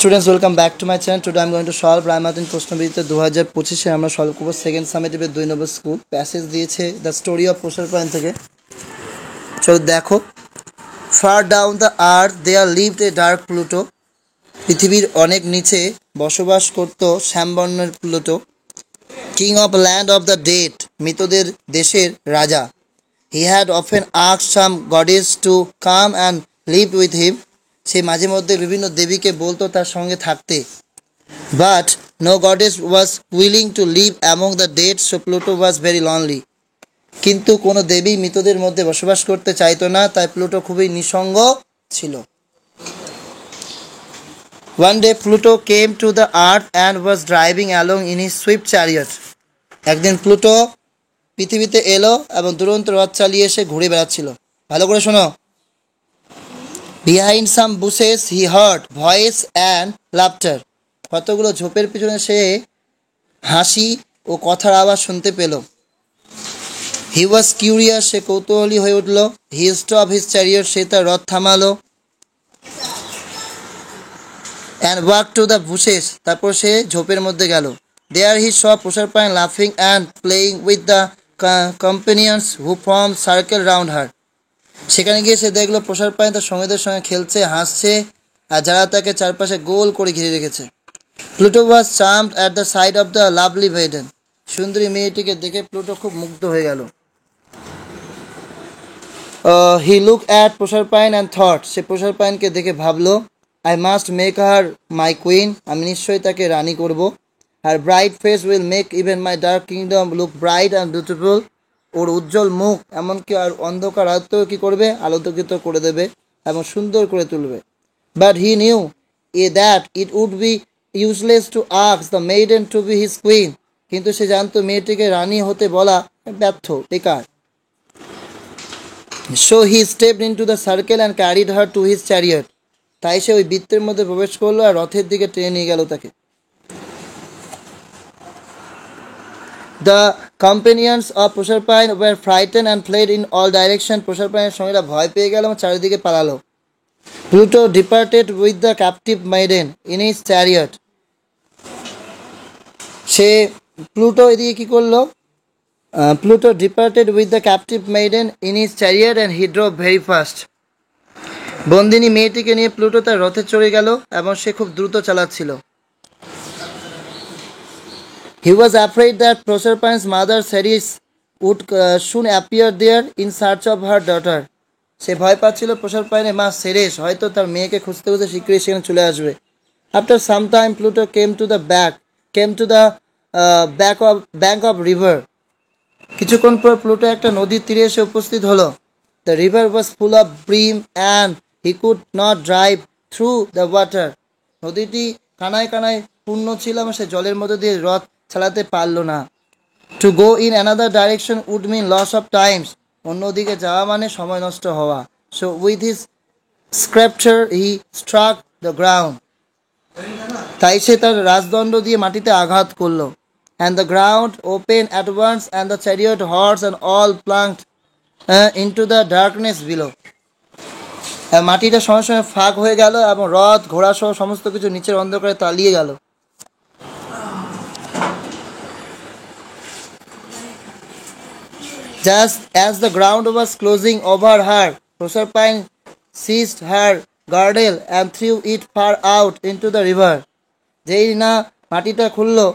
Students, welcome back to my channel. Today I'm going to solve Ray Martin প্রশ্নবিদ্যা 2025 আমরা solve করব second সামেটিভের 2 নম্বর school passage দিয়েছে দ্য স্টোরি অফ প্রসারপাইন থেকে। চলো দেখো, far down the earth there lived a dark Pluto. পৃথিবীর অনেক নিচে বসবাস করত শ্যামবর্ণের Pluto. King of land of the dead, মৃতদের দেশের রাজা। He had often asked some goddess to come and live with him. সে মাঝে মধ্যে বিভিন্ন দেবীকে বলতো তার সঙ্গে থাকতে। But no goddess was willing two leave among the dead, so Pluto was very lonely. কিন্তু কোনো দেবী মৃতদের মধ্যে বসবাস করতে চাইতো না, তাই প্লুটো খুবই নিঃসঙ্গ ছিল। One day Pluto came to the earth and was driving along in his swift chariot. একদিন প্লুটো পৃথিবীতে এলো এবং দুরন্ত রথ চালিয়ে এসে ঘুরে বেড়াচ্ছিল। ভালো করে শোনো। Behind some bushes he heard voice and laughter. কতগুলো ঝোপের পিছনে সে হাসি ও কথার আওয়াজ শুনতে পেল। He was curious, সে কৌতূহলী হয়ে উঠল। He stopped his chariot, সে তার রথ থামালো। And walked to the bushes, তারপর সে ঝোপের মধ্যে গেল। There he saw Proserpine laughing and playing with the companions who formed circle round her. সেখানে গিয়ে সে দেখলো প্রসারপাইন তার সঙ্গীদের সঙ্গে খেলছে, হাসছে, আর যারা তাকে চারপাশে গোল করে ঘিরে রেখেছে। Pluto was charmed at the side of the lovely maiden. সুন্দরী মেয়েটিকে দেখে প্লুটো খুব মুগ্ধ হয়ে গেল। He look at Proserpine and thought, সে প্রসারপাইনকে দেখে ভাবলো, I must make her my queen, আমি নিশ্চয়ই তাকে রানী করব। Her bright face will make even my dark kingdom look bright and beautiful. ওর উজ্জ্বল মুখ এমনকি আর অন্ধকার রাতেও কী করবে, আলোকিত করে দেবে এবং সুন্দর করে তুলবে। But he knew that it would be useless to ask the maiden to be his queen. কিন্তু সে জানতো মেয়েটিকে রানী হতে বলা ব্যর্থ, বেকার। So he stepped into the circle and carried her to his chariot. তাই সে ওই বৃত্তের মধ্যে প্রবেশ করলো আর রথের দিকে টেনে নিয়ে গেল তাকে। The companions of Proserpine were frightened and fled in all directions. প্রসারপাইনের সঙ্গীরা ভয় পেয়ে গেল এবং চারিদিকে পালালো। Pluto departed with the captive maiden in his chariot. Say Pluto এদিকে কি করলো? Pluto departed with the captive maiden in his chariot and he drove very fast. বন্দিনী মেয়েটিকে নিয়ে প্লুটো তার রথে চড়ে গেল এবং সে খুব দ্রুত চালাচ্ছিল। He was afraid that Proserpine's mother Ceres would soon appear there in search of her daughter. সে ভয় পাচ্ছিল প্রসারপাইনের মা সেরেস হয়তো তার মেয়েকে খুঁজতে খুঁজতে শীঘ্রই সেখানে চলে আসবে। After some time Pluto came to the bank of river. কিছুক্ষণ পর প্লুটো একটা নদীর তীরে এসে উপস্থিত হলো। The river was full of brim and he could not drive through the water. নদীটি কানায় কানায় পূর্ণ ছিল এবং সে জলের মধ্যে দিয়ে রথ চালাতে পারল না। To go in another direction would mean loss of times. অন্যদিকে যাওয়া মানে সময় নষ্ট হওয়া। So with his scepter he struck the ground. তাই সে তার রাজদণ্ড দিয়ে মাটিতে আঘাত করলো। And the ground opened at once and the chariot, horse and all plunged into the darkness below. মাটিটা সঙ্গে সঙ্গে ফাঁক হয়ে গেল এবং রথ ঘোড়া সহ সমস্ত কিছু নিচের অন্ধকারে তলিয়ে গেল। Just as the ground was closing over her, Proserpine seized her girdle and threw it far out into the river. যেই না মাটিটা খুললো,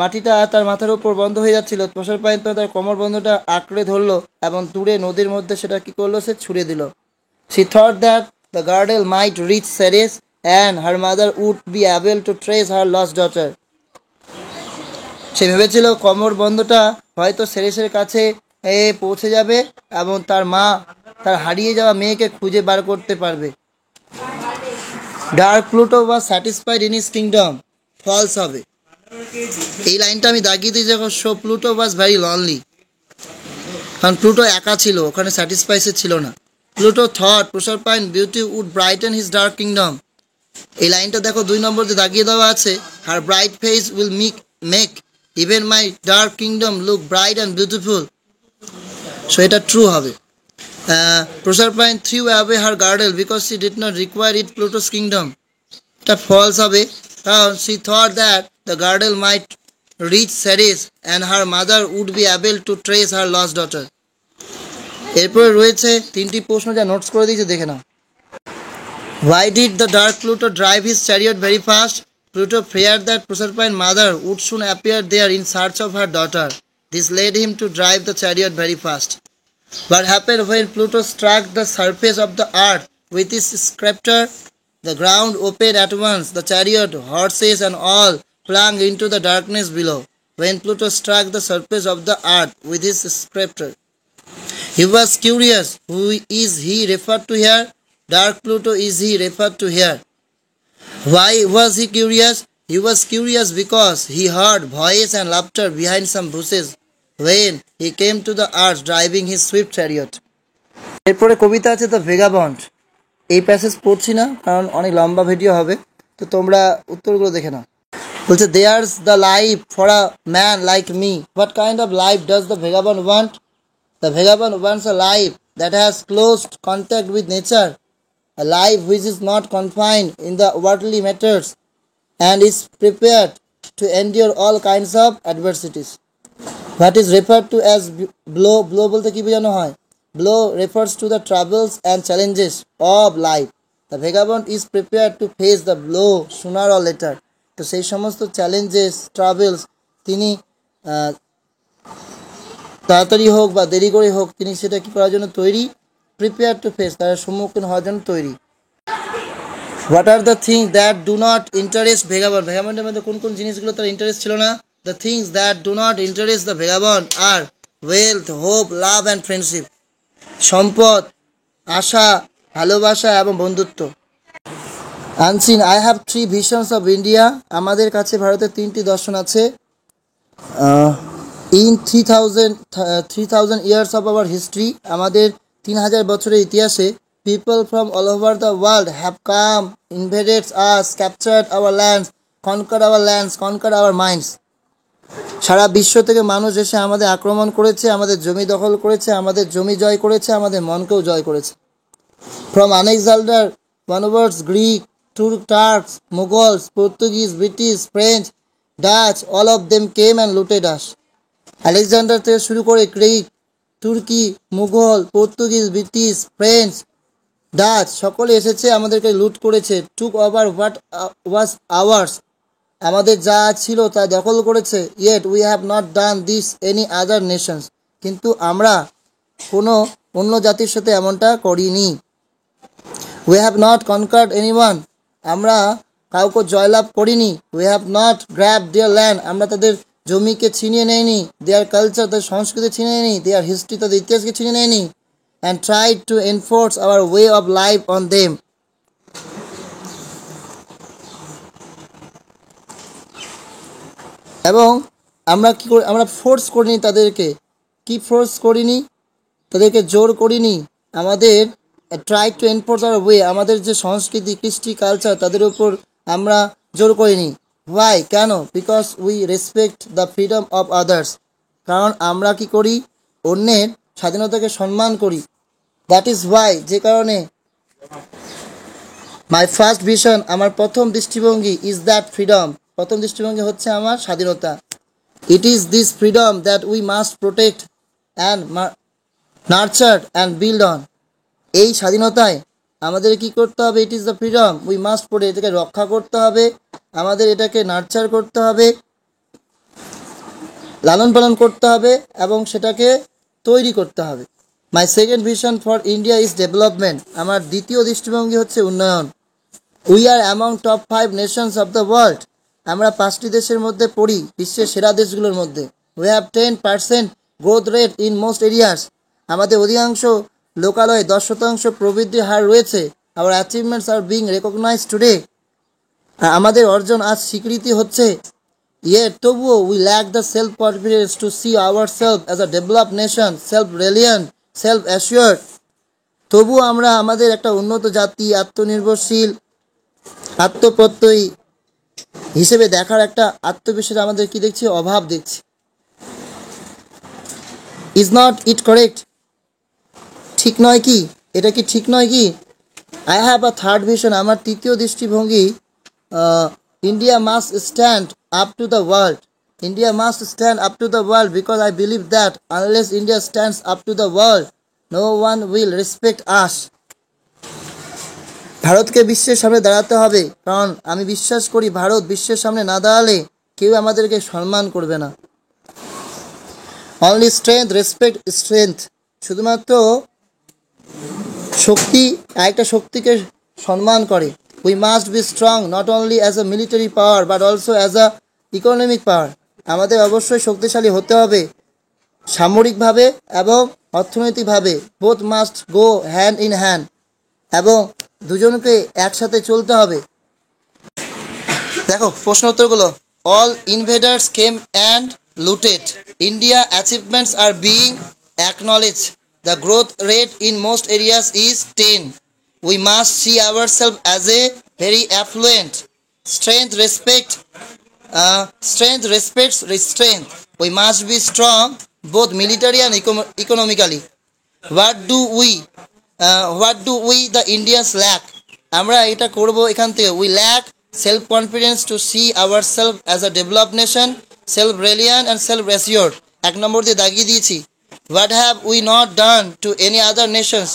মাটিটা তার মাথার উপর বন্ধ হয়ে যাচ্ছিল, প্রসারপাইন তো তার কোমর বন্ধটা আঁকড়ে ধরলো এবং দূরে নদীর মধ্যে সেটা কি করলো, সে ছুড়ে দিল। She thought that the girdle might reach Ceres and her mother would be able to trace her lost daughter. সে ভেবেছিল কোমর বন্ধটা হয়তো সেরেসের কাছে পৌঁছে যাবে এবং তার মা তার হারিয়ে যাওয়া মেয়েকে খুঁজে বার করতে পারবে। Dark Pluto was satisfied in his kingdom. False হবে। এই লাইনটা আমি দাগিয়ে দিই যখন so Pluto was very lonely, কারণ প্লুটো একা ছিল, ওখানে স্যাটিসফাইসে ছিল না। Pluto thought Proserpine beauty would brighten his dark kingdom. এই লাইনটা দেখো 2 নম্বর যে দাগিয়ে দেওয়া আছে, her bright face will make even my dark kingdom look bright and beautiful. So এটা ট্রু হবে। Proserpine threw away her girdle because she did not require it Pluto's kingdom. একটা ফলস হবে, কারণ she thought that the girdle might reach Ceres and her mother would be able to trace her lost daughter. এরপরে রয়েছে তিনটি প্রশ্ন যা notes করে দিয়েছে, দেখে নাও। Why did the dark Pluto drive his chariot very fast? Pluto feared that Proserpine's mother would soon appear there in search of her daughter. This led him to drive the chariot very fast. What happened when Pluto struck the surface of the earth with his scepter? The ground opened at once. The chariot, horses, and all flung into the darkness below. When Pluto struck the surface of the earth with his scepter, he was curious. Who is he referred to here? Dark Pluto is he referred to here. Why was he curious? He was curious because he heard voice and laughter behind some bushes when he came to the earth driving his swift chariot. এরপরে কবিতা আছে the ভেগাবন্ড। এই passage পড়ছি না কারণ অনেক লম্বা video হবে, তো তোমরা উত্তরগুলো দেখে নাও। বলছে there's the life for a man like me. What kind of life does the vagabond want? The vagabond wants a life that has close contact with nature, a life which is not confined in the worldly matters and is prepared to endure all kinds of adversities. What is referred to as blow? Blow bolte ki bojano hoy? Blow refers to the troubles and challenges of life. The vagabond is prepared to face the blow sooner or later. তো সেই সমস্ত challenges, travels তিনি তাড়াতাড়ি হোক বা দেরি করে হোক তিনি সেটা কি করার জন্য তৈরি? প্রিপেয়ার টু ফেস, তার সম্মুখীন হওয়ার জন্য তৈরি। What are the things that do not interest vagabond? ভেগাবন্ডের মধ্যে কোন কোন জিনিসগুলো তার ইন্টারেস্ট ছিল না? The things that do not interest the vagabond are wealth, hope, love and friendship. সম্পদ, আশা, ভালোবাসা এবং বন্ধুত্ব। Unseen, I have 3 visions of India. আমাদের কাছে ভারতের 3টি দর্শন আছে। In 3000 years of our history, আমাদের 3000 বছরের ইতিহাসে people from all over the world have come, invaded us, captured our lands, conquered our minds. সারা বিশ্ব থেকে মানুষ এসে আমাদের আক্রমণ করেছে, আমাদের জমি দখল করেছে, আমাদের জমি জয় করেছে, আমাদের মনকেও জয় করেছে। From Alexander onwards, Greek, Turks, Mughals, Portuguese, British, French, Dutch, all of them came and looted us. Alexander থেকে শুরু করে গ্রিক, তুর্কি, Mughal, Portuguese, British, French, Dutch সকলে এসেছে, আমাদেরকে লুট করেছে। টুক ওভার হোয়াট ওয়াজ আওয়ার্স, আমাদের যা ছিল তা দখল করেছে। Yet we have not done this any other Nations, কিন্তু আমরা কোনো অন্য জাতির সাথে এমনটা করিনি। We have not conquered anyone, আমরা কাউকে জয়লাভ করিনি। We have not grab there land, আমরা তাদের জমিকে ছিনিয়ে নেয়নি। দেয়ার কালচার, তাদের সংস্কৃতি ছিনিয়ে নেয়নি। দেয়ার হিস্ট্রি, তাদের ইতিহাসকে ছিনিয়ে নেয়নি। And try to enforce hour way of life on them, এবং আমরা কি করি? আমরা ফোর্স করিনি তাদেরকে। কি ফোর্স করিনি? তাদেরকে জোর করিনি। আমাদের try to enforce hour way, আমাদের যে সংস্কৃতি, কৃষ্টি, কালচার তাদের উপর আমরা জোর করিনি। ওয়াই, কেন? Because we respect the freedom of others, কারণ আমরা কি করি? অন্যের স্বাধীনতাকে সম্মান করি। দ্যাট ইজ ওয়াই, যে কারণে মাই ফার্স্ট ভিশন, আমার প্রথম দৃষ্টিভঙ্গি, ইজ দ্যাট ফ্রিডম, প্রথম দৃষ্টিভঙ্গি হচ্ছে আমার স্বাধীনতা। It is this freedom that we must protect and nurture and build on. এই স্বাধীনতায় আমাদের কি করতে হবে? It is the freedom we must protect, এটাকে রক্ষা করতে হবে, আমাদের এটাকে নার্চার করতে হবে, লালন পালন করতে হবে এবং সেটাকে তৈরি করতে হবে। My second vision for India is development, আমার দ্বিতীয় দৃষ্টিভঙ্গি হচ্ছে উন্নয়ন। We are among top 5 nations of the world, আমরা 5টি দেশের মধ্যে পড়ি, বিশ্বের সেরা দেশগুলোর মধ্যে। We have 10% growth rate in most areas, আমাদের অধিকাংশ লোকালয়ে 10% প্রবৃদ্ধির হার রয়েছে। Our achievements are being recognised today, আমাদের অর্জন আজ স্বীকৃতি হচ্ছে। Yet তবুও we lack the self confidence to see our self as a developed nation, self reliant, self assured. তবুও আমরা আমাদের একটা উন্নত জাতি, আত্মনির্ভরশীল, আত্মপ্রত্যয়ী হিসেবে দেখার একটা আত্মবিশ্বাস আমাদের কি দেখছি? অভাব দেখছি। ইজ নট ইট কারেক্ট, ঠিক নয় কি? এটা কি ঠিক নয় কি? I have a third vision, আমার তৃতীয় দৃষ্টিভঙ্গি India must stand up to the world. India must stand up to the world because I believe that unless India stands up to the world, no one will respect us. ভারতকে বিশ্বের সামনে দাঁড়াতে হবে, কারণ আমি বিশ্বাস করি ভারত বিশ্বের সামনে না দাঁড়ালে কেউ আমাদেরকে সম্মান করবে না। অনলি স্ট্রেংথ রেসপেক্ট স্ট্রেংথ, শুধুমাত্র শক্তি আরেকটা শক্তিকে সম্মান করে। We must be strong not only as a military power but also as an economic power. আমাদের অবশ্যই শক্তিশালী হতে হবে সামরিকভাবে এবং অর্থনৈতিকভাবে। Both must go hand in hand, এবং দুজনকে একসাথে চলতে হবে। দেখো প্রশ্ন উত্তরগুলো। All invaders came and looted. India achievements are being acknowledge. The growth rate in most areas is 10. We must see ourselves as a very affluent. Strength respects strength. We must be strong both military and economically. What do we the Indians lack? আমরা এটা করব এখান থেকে। We lack self confidence to see ourselves as a developed nation, self reliant and self assured. এক নম্বর দিয়ে দাগিয়ে দিয়েছি। What have we not done to any other nations?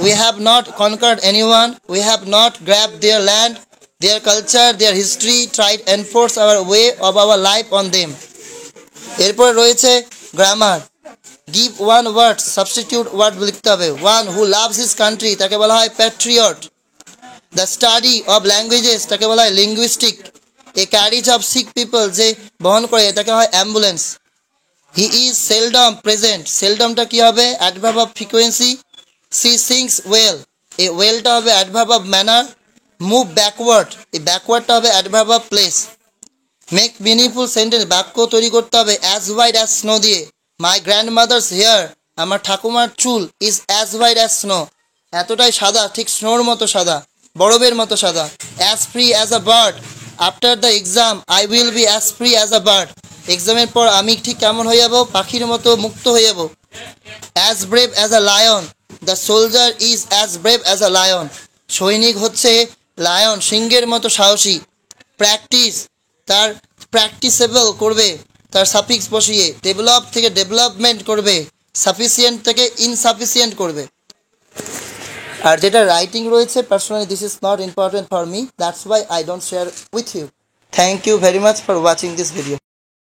We have not conquered anyone. We have not grabbed their land, their culture, their history, tried to enforce our way of our life on them. এরপর রয়েছে grammar. Give one word, substitute word লিখতে হবে। One who loves his country তাকে বলা হয় patriot. The study of languages তাকে বলা হয় linguistic. A carriage of sick people যে বহন করে তাকে হয় ambulance. He is seldom present, সেলডমটা কি হবে? Adverb of frequency. She sings well, এই ওয়েলটা হবে adverb of manner. Move backward, এই ব্যাকওয়ার্ডটা হবে adverb of place. Make meaningful sentence, বাক্য তৈরি করতে হবে অ্যাজ হোয়াইট অ্যাজ স্নো দিয়ে। মাই গ্র্যান্ডমাদার্স হেয়ার, আমার ঠাকুমার চুল is as white as snow, এতটাই সাদা ঠিক স্নোর মতো সাদা, বরফের মতো সাদা। As free as a bird, after the exam I will be as free as a bird, এক্সামের পর আমি ঠিক কেমন হয়ে যাব? পাখির মতো মুক্ত হয়ে যাব। As brave as a lion, the soldier is as brave as a lion, সৈনিক হচ্ছে লায়ন সিংহের মতো সাহসী। প্র্যাকটিস, তার প্র্যাকটিসেবল করবে তার সাফিক্স বসিয়ে। ডেভেলপ থেকে ডেভেলপমেন্ট করবে, সাফিসিয়েন্ট থেকে ইনসাফিসিয়েন্ট করবে। আর যেটা রাইটিং রয়েছে, personally this is not important for me, that's why I don't share with you. Thank you very much for watching this video.